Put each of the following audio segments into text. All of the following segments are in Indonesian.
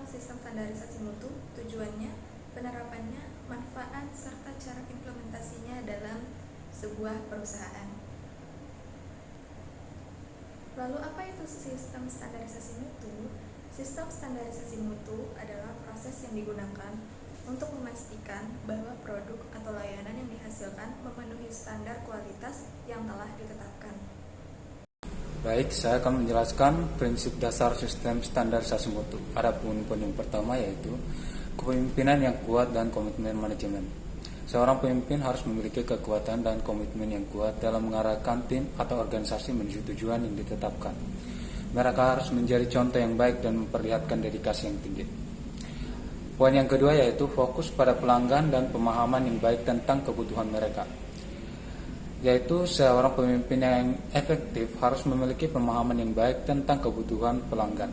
sistem standarisasi mutu, tujuannya, penerapannya, manfaat, serta cara implementasinya dalam sebuah perusahaan. Lalu apa itu sistem standarisasi mutu? Sistem standarisasi mutu adalah proses yang digunakan untuk memastikan bahwa produk atau layanan yang dihasilkan memenuhi standar kualitas yang telah ditetapkan. Baik, saya akan menjelaskan prinsip dasar sistem standarisasi mutu. Ada poin yang pertama yaitu kepemimpinan yang kuat dan komitmen manajemen. Seorang pemimpin harus memiliki kekuatan dan komitmen yang kuat dalam mengarahkan tim atau organisasi menuju tujuan yang ditetapkan. Mereka harus menjadi contoh yang baik dan memperlihatkan dedikasi yang tinggi. Poin yang kedua yaitu fokus pada pelanggan dan pemahaman yang baik tentang kebutuhan mereka. Yaitu seorang pemimpin yang efektif harus memiliki pemahaman yang baik tentang kebutuhan pelanggan.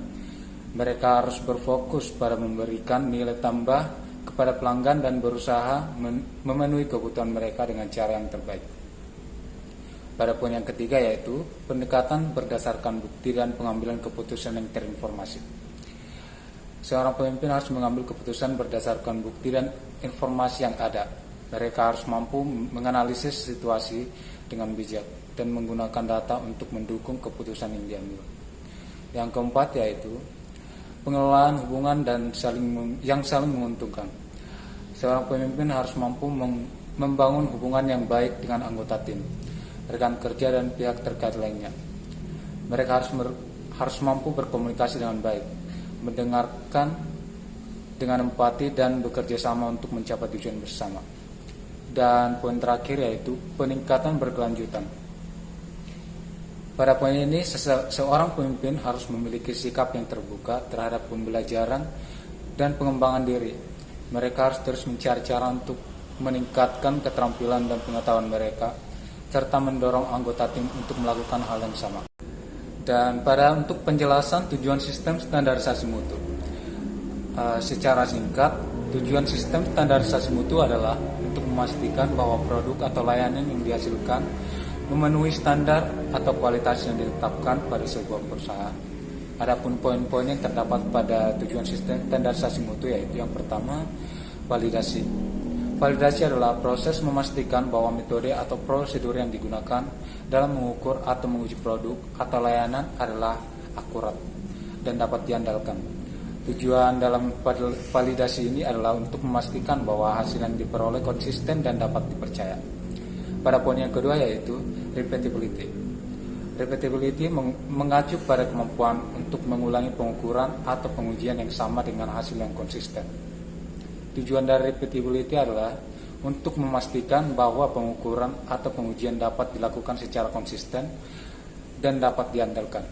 Mereka harus berfokus pada memberikan nilai tambah kepada pelanggan dan berusaha memenuhi kebutuhan mereka dengan cara yang terbaik. Pada poin yang ketiga yaitu pendekatan berdasarkan bukti dan pengambilan keputusan yang terinformasi. Seorang pemimpin harus mengambil keputusan berdasarkan bukti dan informasi yang ada. Mereka harus mampu menganalisis situasi dengan bijak dan menggunakan data untuk mendukung keputusan yang diambil. Yang keempat yaitu pengelolaan hubungan dan yang saling menguntungkan. Seorang pemimpin harus mampu membangun hubungan yang baik dengan anggota tim, rekan kerja dan pihak terkait lainnya. Mereka harus mampu berkomunikasi dengan baik, mendengarkan dengan empati dan bekerja sama untuk mencapai tujuan bersama. Dan poin terakhir yaitu peningkatan berkelanjutan. Pada poin ini, seorang pemimpin harus memiliki sikap yang terbuka terhadap pembelajaran dan pengembangan diri. Mereka harus terus mencari cara untuk meningkatkan keterampilan dan pengetahuan mereka, serta mendorong anggota tim untuk melakukan hal yang sama. Dan untuk penjelasan tujuan sistem standarisasi mutu. Secara singkat, tujuan sistem standarisasi mutu adalah untuk memastikan bahwa produk atau layanan yang dihasilkan memenuhi standar atau kualitas yang ditetapkan pada sebuah perusahaan. Adapun poin-poin yang terdapat pada tujuan sistem standarisasi mutu yaitu yang pertama, validasi. Validasi adalah proses memastikan bahwa metode atau prosedur yang digunakan dalam mengukur atau menguji produk atau layanan adalah akurat dan dapat diandalkan. Tujuan dalam validasi ini adalah untuk memastikan bahwa hasil yang diperoleh konsisten dan dapat dipercaya. Pada poin yang kedua yaitu repeatability. Repeatability mengacu pada kemampuan untuk mengulangi pengukuran atau pengujian yang sama dengan hasil yang konsisten. Tujuan dari repeatability adalah untuk memastikan bahwa pengukuran atau pengujian dapat dilakukan secara konsisten dan dapat diandalkan.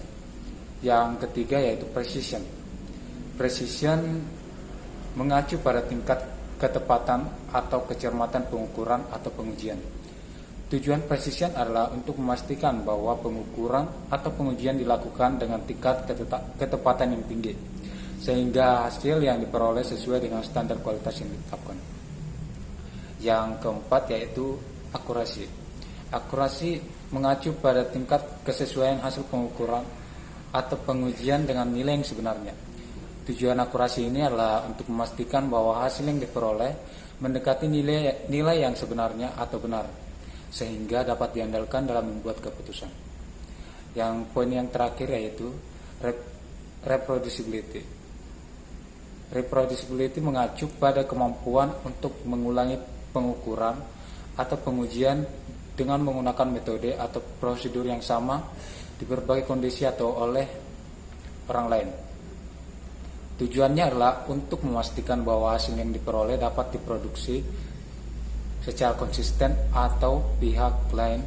Yang ketiga yaitu precision. Precision mengacu pada tingkat ketepatan atau kecermatan pengukuran atau pengujian. Tujuan precision adalah untuk memastikan bahwa pengukuran atau pengujian dilakukan dengan tingkat ketepatan yang tinggi, sehingga hasil yang diperoleh sesuai dengan standar kualitas yang ditetapkan. Yang keempat yaitu akurasi. Akurasi mengacu pada tingkat kesesuaian hasil pengukuran atau pengujian dengan nilai yang sebenarnya. Tujuan akurasi ini adalah untuk memastikan bahwa hasil yang diperoleh mendekati nilai yang sebenarnya atau benar, sehingga dapat diandalkan dalam membuat keputusan. Yang poin yang terakhir yaitu reproducibility. Reproducibility mengacu pada kemampuan untuk mengulangi pengukuran atau pengujian dengan menggunakan metode atau prosedur yang sama di berbagai kondisi atau oleh orang lain. Tujuannya adalah untuk memastikan bahwa hasil yang diperoleh dapat diproduksi secara konsisten atau pihak lain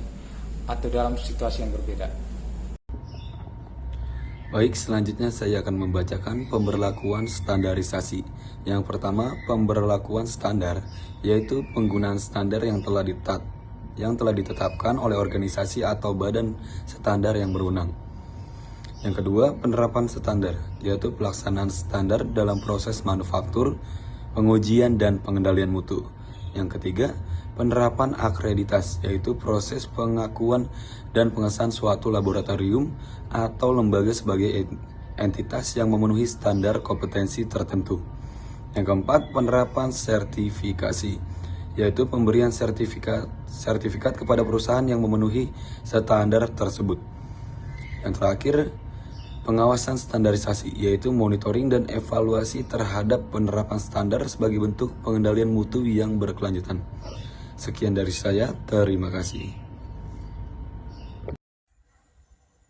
atau dalam situasi yang berbeda. Baik, selanjutnya saya akan membacakan pemberlakuan standarisasi. Yang pertama, pemberlakuan standar, yaitu penggunaan standar yang telah ditetapkan oleh organisasi atau badan standar yang berwenang. Yang kedua, penerapan standar, yaitu pelaksanaan standar dalam proses manufaktur, pengujian, dan pengendalian mutu. Yang ketiga, penerapan akreditas, yaitu proses pengakuan dan pengesahan suatu laboratorium atau lembaga sebagai entitas yang memenuhi standar kompetensi tertentu. Yang keempat, penerapan sertifikasi, yaitu pemberian sertifikat kepada perusahaan yang memenuhi standar tersebut. Yang terakhir, pengawasan standarisasi, yaitu monitoring dan evaluasi terhadap penerapan standar sebagai bentuk pengendalian mutu yang berkelanjutan. Sekian dari saya, terima kasih.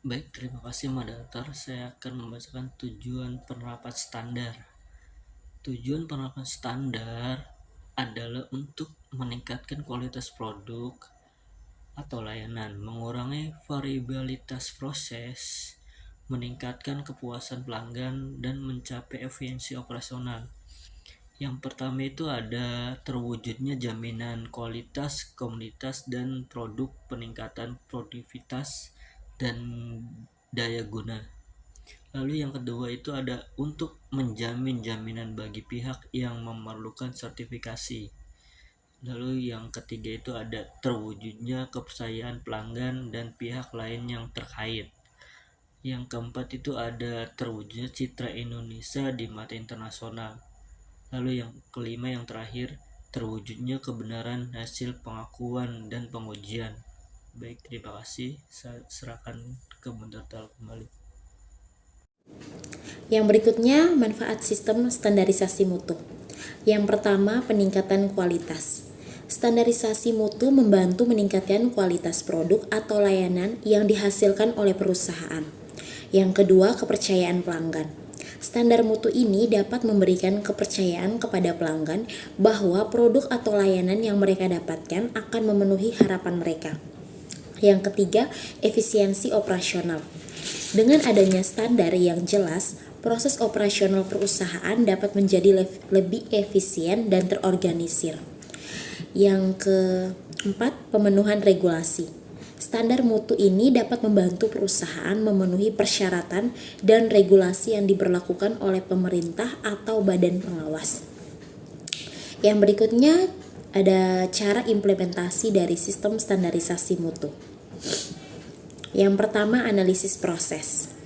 Baik, terima kasih moderator. Saya akan membacakan tujuan penerapan standar. Tujuan penerapan standar adalah untuk meningkatkan kualitas produk atau layanan, mengurangi variabilitas proses, meningkatkan kepuasan pelanggan, dan mencapai efisiensi operasional. Yang pertama itu ada terwujudnya jaminan kualitas, komunitas, dan produk, peningkatan produktivitas, dan daya guna. Lalu yang kedua itu ada untuk menjamin jaminan bagi pihak yang memerlukan sertifikasi. Lalu yang ketiga itu ada terwujudnya kepercayaan pelanggan dan pihak lain yang terkait. Yang keempat itu ada terwujudnya citra Indonesia di mata internasional. Lalu yang kelima, yang terakhir, terwujudnya kebenaran hasil pengakuan dan pengujian. Baik, terima kasih. Saya serahkan ke moderator kembali. Yang berikutnya, manfaat sistem standarisasi mutu. Yang pertama, peningkatan kualitas. Standarisasi mutu membantu meningkatkan kualitas produk atau layanan yang dihasilkan oleh perusahaan. Yang kedua, kepercayaan pelanggan. Standar mutu ini dapat memberikan kepercayaan kepada pelanggan bahwa produk atau layanan yang mereka dapatkan akan memenuhi harapan mereka. Yang ketiga, efisiensi operasional. Dengan adanya standar yang jelas, proses operasional perusahaan dapat menjadi lebih efisien dan terorganisir. Yang keempat, pemenuhan regulasi. Standar mutu ini dapat membantu perusahaan memenuhi persyaratan dan regulasi yang diberlakukan oleh pemerintah atau badan pengawas. Yang berikutnya ada cara implementasi dari sistem standarisasi mutu. Yang pertama, analisis proses.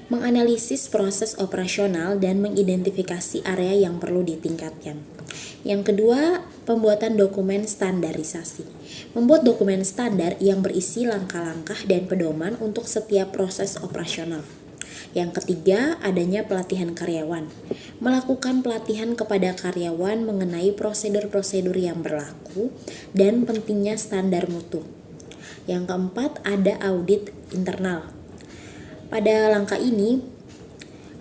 Menganalisis proses operasional dan mengidentifikasi area yang perlu ditingkatkan. Yang kedua, pembuatan dokumen standarisasi. Membuat dokumen standar yang berisi langkah-langkah dan pedoman untuk setiap proses operasional. Yang ketiga, adanya pelatihan karyawan. Melakukan pelatihan kepada karyawan mengenai prosedur-prosedur yang berlaku dan pentingnya standar mutu. Yang keempat, ada audit internal. Pada langkah ini,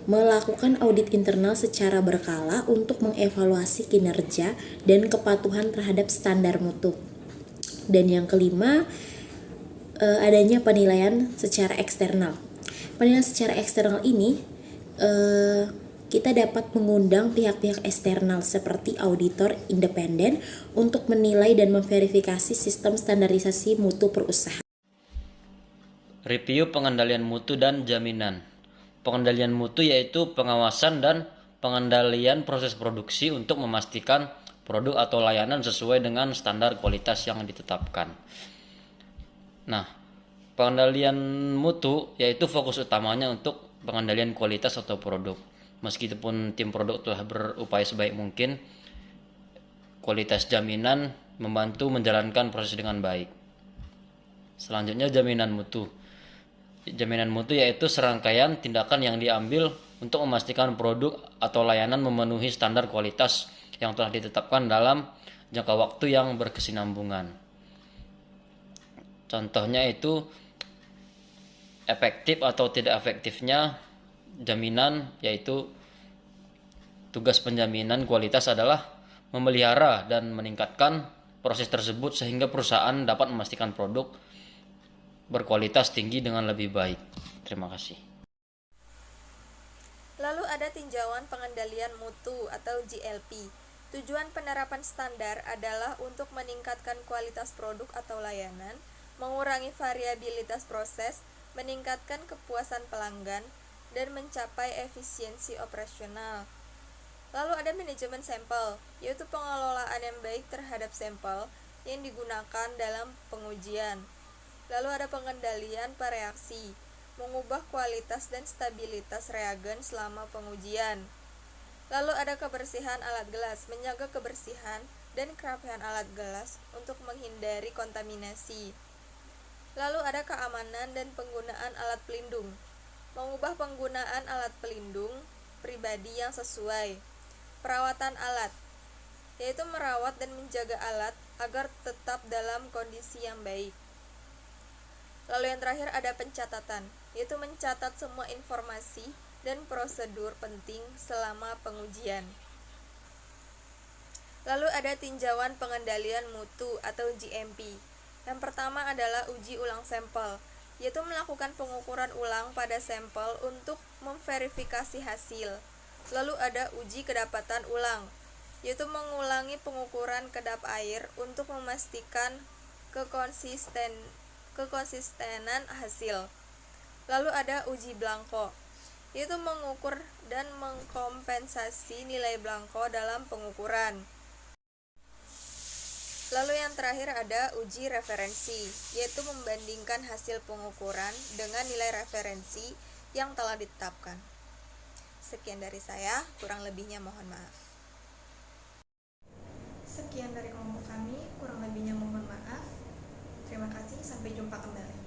melakukan audit internal secara berkala untuk mengevaluasi kinerja dan kepatuhan terhadap standar mutu. Dan yang kelima, adanya penilaian secara eksternal. Penilaian secara eksternal ini kita dapat mengundang pihak-pihak eksternal seperti auditor independen untuk menilai dan memverifikasi sistem standarisasi mutu perusahaan. Review pengendalian mutu dan jaminan. Pengendalian mutu yaitu pengawasan dan pengendalian proses produksi untuk memastikan produk atau layanan sesuai dengan standar kualitas yang ditetapkan. Nah, pengendalian mutu yaitu fokus utamanya untuk pengendalian kualitas atau produk. Meskipun tim produk telah berupaya sebaik mungkin, kualitas jaminan membantu menjalankan proses dengan baik. Selanjutnya, jaminan mutu. Jaminan mutu yaitu serangkaian tindakan yang diambil untuk memastikan produk atau layanan memenuhi standar kualitas yang telah ditetapkan dalam jangka waktu yang berkesinambungan. Contohnya itu efektif atau tidak efektifnya jaminan, yaitu tugas penjaminan kualitas adalah memelihara dan meningkatkan proses tersebut sehingga perusahaan dapat memastikan produk berkualitas tinggi dengan lebih baik. Terima kasih. Lalu ada tinjauan pengendalian mutu atau GLP. Tujuan penerapan standar adalah untuk meningkatkan kualitas produk atau layanan, mengurangi variabilitas proses, meningkatkan kepuasan pelanggan, dan mencapai efisiensi operasional. Lalu ada manajemen sampel, yaitu pengelolaan yang baik terhadap sampel yang digunakan dalam pengujian. Lalu ada pengendalian pereaksi. mengubah kualitas dan stabilitas reagen selama pengujian. Lalu ada kebersihan alat gelas, menjaga kebersihan dan kerapihan alat gelas untuk menghindari kontaminasi. Lalu ada keamanan dan penggunaan alat pelindung, mengubah penggunaan alat pelindung pribadi yang sesuai. Perawatan alat, yaitu merawat dan menjaga alat agar tetap dalam kondisi yang baik. Lalu yang terakhir ada pencatatan, yaitu mencatat semua informasi dan prosedur penting selama pengujian. Lalu ada tinjauan pengendalian mutu atau GMP. Yang pertama adalah uji ulang sampel, yaitu melakukan pengukuran ulang pada sampel untuk memverifikasi hasil. Lalu ada uji kedapatan ulang, yaitu mengulangi pengukuran kedap air untuk memastikan kekonsistenan hasil. Lalu ada uji blanko, yaitu mengukur dan mengkompensasi nilai blanko dalam pengukuran. Lalu yang terakhir ada uji referensi, yaitu membandingkan hasil pengukuran dengan nilai referensi yang telah ditetapkan. Sekian dari saya, kurang lebihnya mohon maaf. Sekian dari kelompok kami, kurang lebihnya mohon maaf. Terima kasih, sampai jumpa kembali.